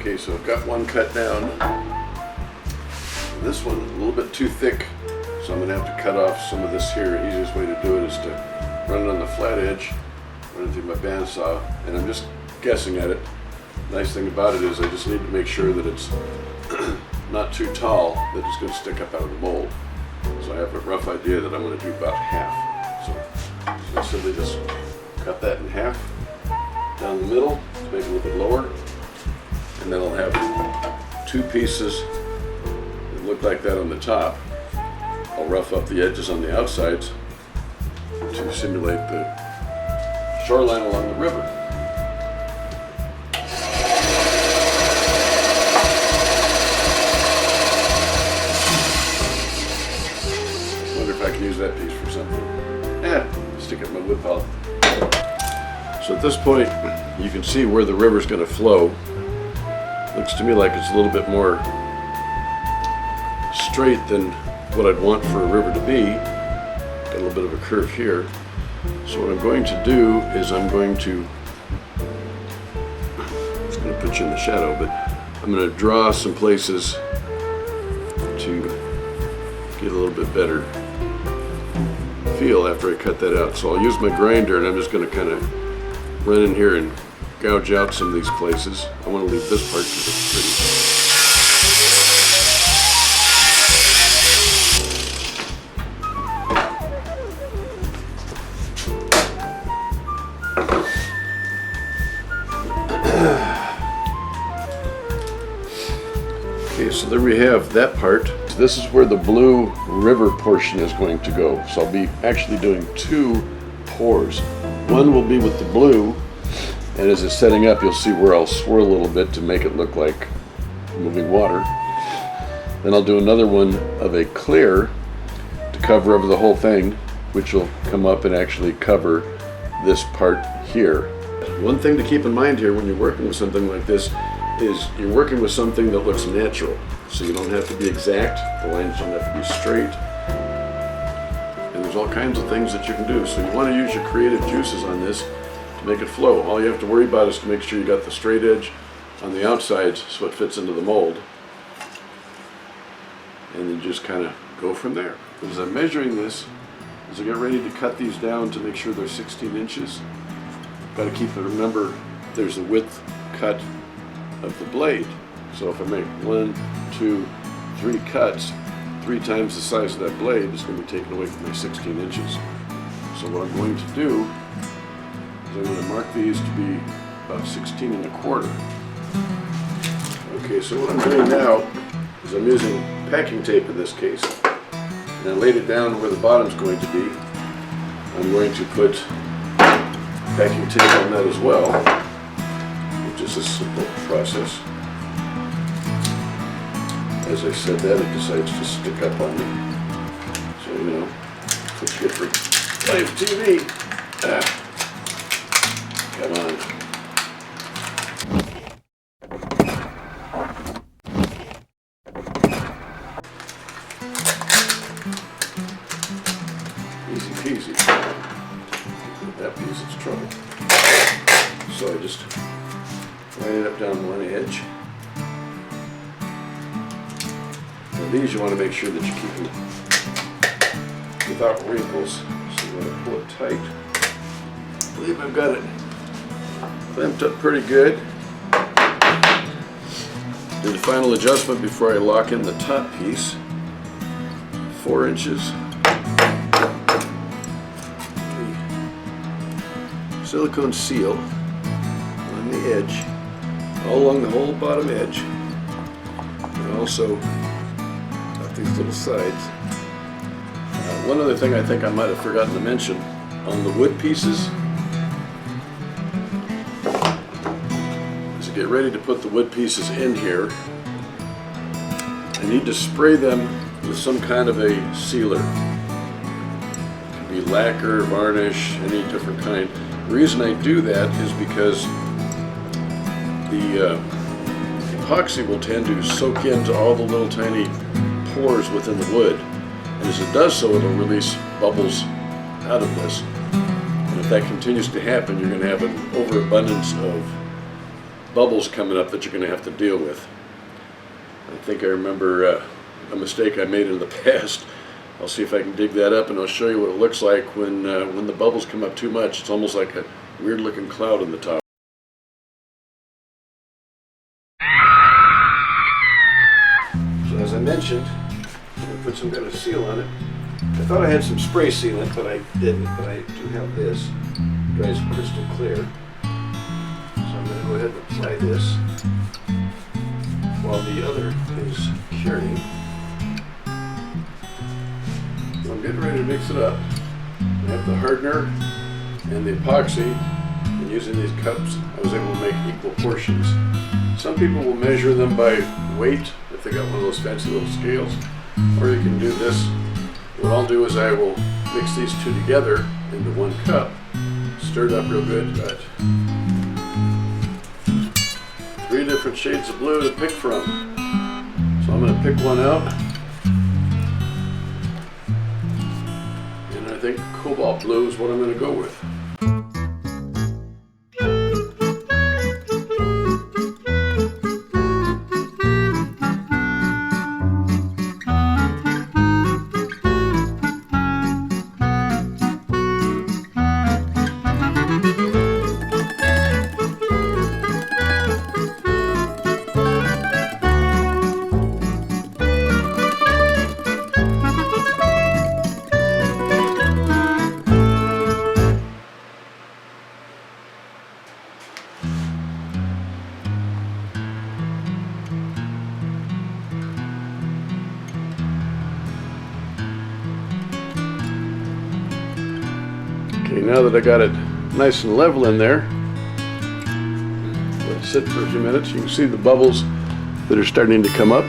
Okay, so I've got one cut down. This one is a little bit too thick, so I'm going to have to cut off some of this here. The easiest way to do it is to run it on the flat edge, run it through my bandsaw, and I'm just guessing at it. Nice thing about it is I just need to make sure that it's not too tall, that it's going to stick up out of the mold. So I have a rough idea that I'm going to do about half. So I'll simply just cut that in half down the middle to make it a little bit lower. And then I'll have two pieces that look like that on the top. I'll rough up the edges on the outsides to simulate the shoreline along the river. Wonder if I can use that piece for something. Stick it in my wood pile. So at this point, you can see where the river's going to flow. Looks to me like it's a little bit more straight than what I'd want for a river to be. Got a little bit of a curve here. So what I'm going to do is I'm going to put you in the shadow, but I'm going to draw some places to get a little bit better feel after I cut that out. So I'll use my grinder and I'm just going to kind of run in here and gouge out some of these places. I want to leave this part because it's pretty. Okay, so there we have that part. This is where the blue river portion is going to go. So I'll be actually doing two pours. One will be with the blue, and as it's setting up, you'll see where I'll swirl a little bit to make it look like moving water. Then I'll do another one of a clear to cover over the whole thing, which will come up and actually cover this part here. One thing to keep in mind here when you're working with something like this is you're working with something that looks natural. So you don't have to be exact, the lines don't have to be straight. And there's all kinds of things that you can do. So you want to use your creative juices on this to make it flow. All you have to worry about is to make sure you got the straight edge on the outsides so it fits into the mold. And then just kind of go from there. As I'm measuring this, as I get ready to cut these down to make sure they're 16 inches, got to keep it, remember there's a width cut of the blade. So if I make 1, 2, 3 cuts, 3 times the size of that blade is going to be taken away from my 16 inches. So what I'm going to do is I'm going to mark these to be about 16 1/4. Okay, so what I'm doing now is I'm using packing tape in this case. And I laid it down where the bottom's going to be. I'm going to put packing tape on that as well, which is a simple process. As I said that, it decides to stick up on me. So, you know, that's what you get for live TV. Come on. Easy peasy. That piece is trouble. So I just line it up down one edge. These you want to make sure that you keep them without wrinkles, so you want to pull it tight. I believe I've got it clamped up pretty good. Do the final adjustment before I lock in the top piece. 4 inches. Silicone seal on the edge, all along the whole bottom edge, and also these little sides. One other thing I think I might have forgotten to mention, on the wood pieces, as I get ready to put the wood pieces in here, I need to spray them with some kind of a sealer. It could be lacquer, varnish, any different kind. The reason I do that is because the epoxy will tend to soak into all the little tiny pores within the wood, and as it does so, it'll release bubbles out of this. And if that continues to happen, you're going to have an overabundance of bubbles coming up that you're going to have to deal with. I think I remember a mistake I made in the past. I'll see if I can dig that up, and I'll show you what it looks like when the bubbles come up too much. It's almost like a weird looking cloud on the top. So as I mentioned, I'm going to put some kind of seal on it. I thought I had some spray sealant, but I didn't. But I do have this. It dries crystal clear. So I'm going to go ahead and apply this while the other is curing. So I'm getting ready to mix it up. I have the hardener and the epoxy, and using these cups I was able to make equal portions. Some people will measure them by weight if they got one of those fancy little scales, or you can do this. What I'll do is I will mix these two together into one cup, stir it up real good. Got 3 different shades of blue to pick from. So I'm going to pick one out, and I think cobalt blue is what I'm going to go with. Okay, now that I got it nice and level in there, let it sit for a few minutes. You can see the bubbles that are starting to come up.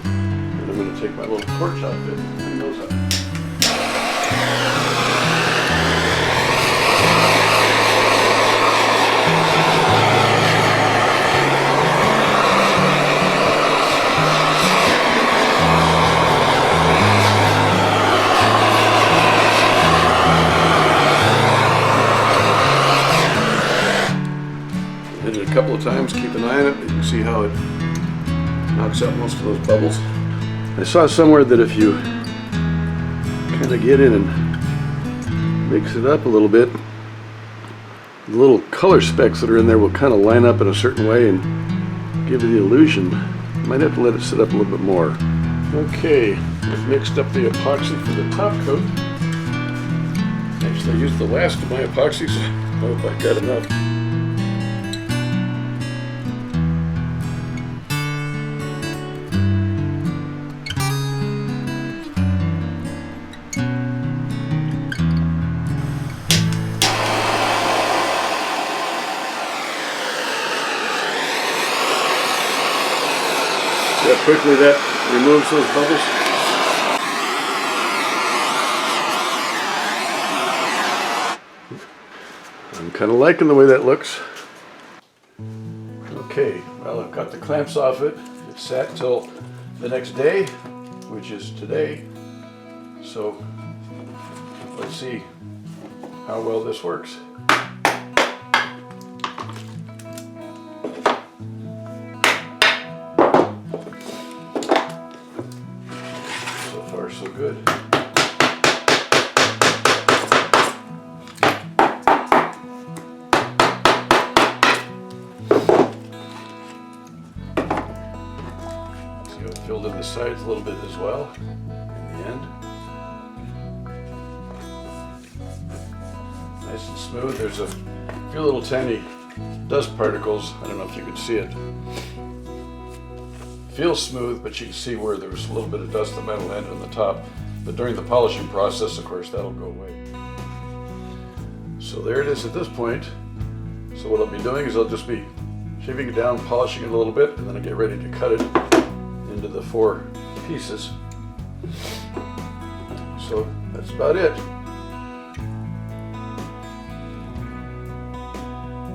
And I'm going to take my little torch outfit and clean those up. Hit it a couple of times, keep an eye on it. You can see how it knocks out most of those bubbles. I saw somewhere that if you kind of get in and mix it up a little bit, the little color specks that are in there will kind of line up in a certain way and give you the illusion. You might have to let it sit up a little bit more. Okay, I've mixed up the epoxy for the top coat. Actually, I used the last of my epoxies. I hope I got enough. See how quickly that removes those bubbles? I'm kind of liking the way that looks. Okay, well, I've got the clamps off it. It sat till the next day, which is today. So let's see how well this works. So far, so good. See how it filled in the sides a little bit as well in the end. Nice and smooth. There's a few little tiny dust particles. I don't know if you can see it. Feels smooth, but you can see where there's a little bit of dust that might have landed on the top. But during the polishing process, of course, that'll go away. So there it is at this point. So what I'll be doing is I'll just be shaving it down, polishing it a little bit, and then I'll get ready to cut it into the 4 pieces. So that's about it.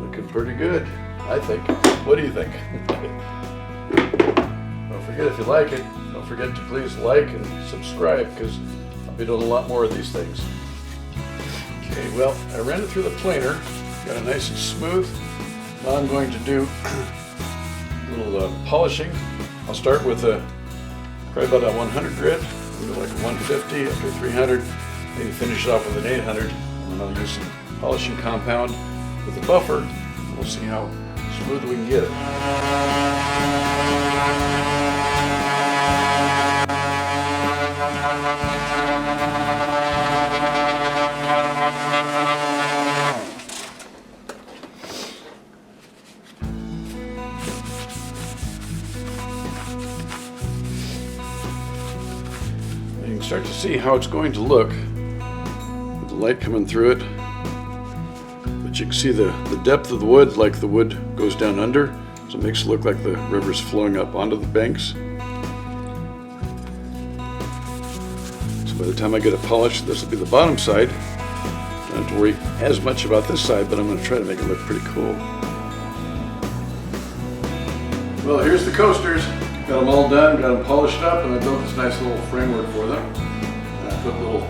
Looking pretty good, I think. What do you think? Don't forget, if you like it, don't forget to please like and subscribe, because I'll be doing a lot more of these things. Okay, well, I ran it through the planer, got it nice and smooth. Now I'm going to do a little polishing. I'll start with probably about a 100 grit, like a 150 up to 300, maybe finish it off with an 800, and then I'll use some polishing compound with a buffer. We'll see how smooth we can get it. You can start to see how it's going to look with the light coming through it. But you can see the depth of the wood, like the wood goes down under, so it makes it look like the river's flowing up onto the banks. So by the time I get it polished, this will be the bottom side. I don't have to worry as much about this side, but I'm going to try to make it look pretty cool. Well, here's the coasters. Got them all done, got them polished up, and I built this nice little framework for them. And I put little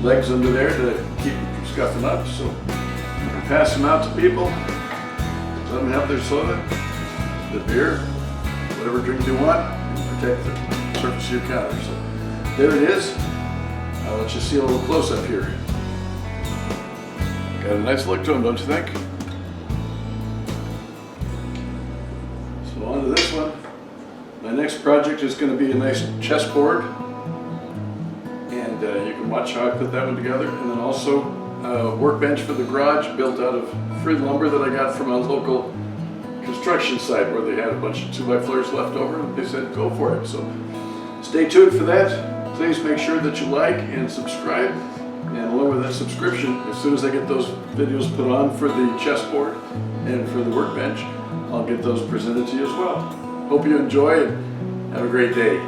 legs under there to keep them from scuffing up, so you can pass them out to people, let them have their soda, the beer, whatever drink you want, and protect the surface of your counter. So there it is. I'll let you see a little close up here. Got a nice look to them, don't you think? So on to this one. My next project is going to be a nice chessboard. And you can watch how I put that one together. And then also a workbench for the garage built out of free lumber that I got from a local construction site where they had a bunch of 2x4s left over, and they said go for it. So stay tuned for that. Please make sure that you like and subscribe. And along with that subscription, as soon as I get those videos put on for the chessboard and for the workbench, I'll get those presented to you as well. Hope you enjoy and have a great day.